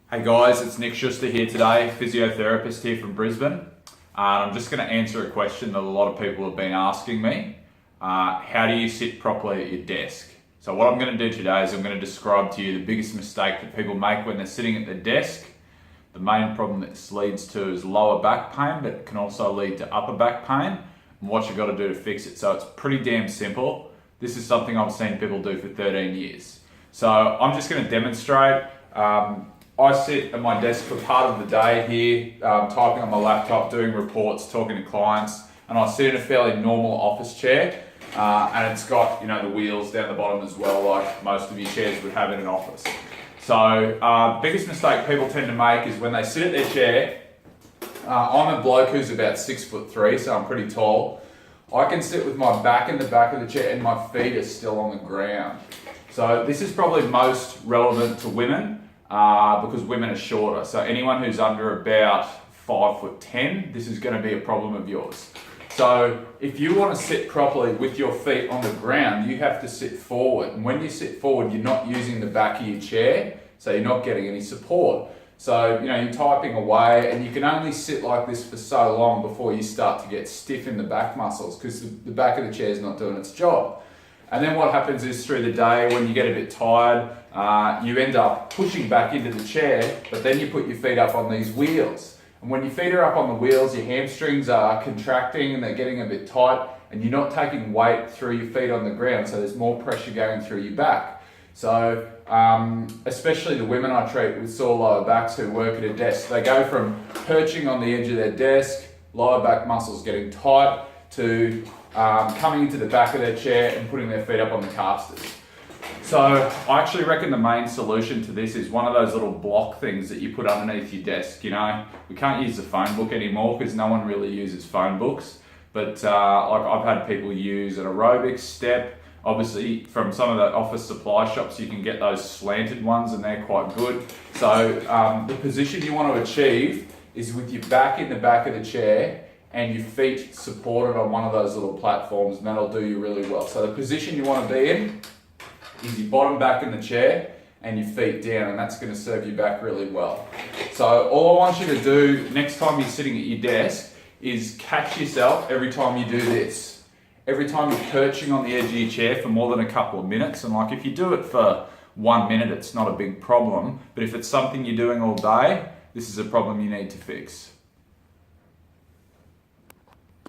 Hey guys, it's Nick Schuster here today, physiotherapist here from Brisbane. I'm just going to answer a question that a lot of people have been asking me. How do you sit properly at your desk? So what I'm going to do today is I'm going to describe to you the biggest mistake that people make when they're sitting at their desk. The main problem this leads to is lower back pain, but it can also lead to upper back pain, and what you've got to do to fix it. So it's pretty damn simple. This is something I've seen people do for 13 years. So I'm just going to demonstrate. I sit at my desk for part of the day here, typing on my laptop, doing reports, talking to clients, and I sit in a fairly normal office chair, and it's got, the wheels down the bottom as well, like most of your chairs would have in an office. So, biggest mistake people tend to make is when they sit at their chair. I'm a bloke who's about 6'3", so I'm pretty tall. I can sit with my back in the back of the chair and my feet are still on the ground. So this is probably most relevant to women. Because women are shorter. So anyone who's under about 5'10", this is going to be a problem of yours. So if you want to sit properly with your feet on the ground, you have to sit forward. And when you sit forward, you're not using the back of your chair, so you're not getting any support. So, you're typing away and you can only sit like this for so long before you start to get stiff in the back muscles because the back of the chair is not doing its job. And then what happens is through the day when you get a bit tired, you end up pushing back into the chair, but then you put your feet up on these wheels. And when your feet are up on the wheels, your hamstrings are contracting and they're getting a bit tight and you're not taking weight through your feet on the ground, so there's more pressure going through your back. So especially the women I treat with sore lower backs who work at a desk, they go from perching on the edge of their desk, lower back muscles getting tight, to coming into the back of their chair and putting their feet up on the casters. So I actually reckon the main solution to this is one of those little block things that you put underneath your desk. We can't use the phone book anymore because no one really uses phone books. But I've had people use an aerobics step. Obviously, from some of the office supply shops, you can get those slanted ones and they're quite good. So the position you want to achieve is with your back in the back of the chair and your feet supported on one of those little platforms, and that'll do you really well. So the position you want to be in is your bottom back in the chair and your feet down, and that's going to serve you back really well. So all I want you to do next time you're sitting at your desk is catch yourself every time you do this. Every time you're perching on the edge of your chair for more than a couple of minutes, and if you do it for 1 minute, it's not a big problem, but if it's something you're doing all day, this is a problem you need to fix.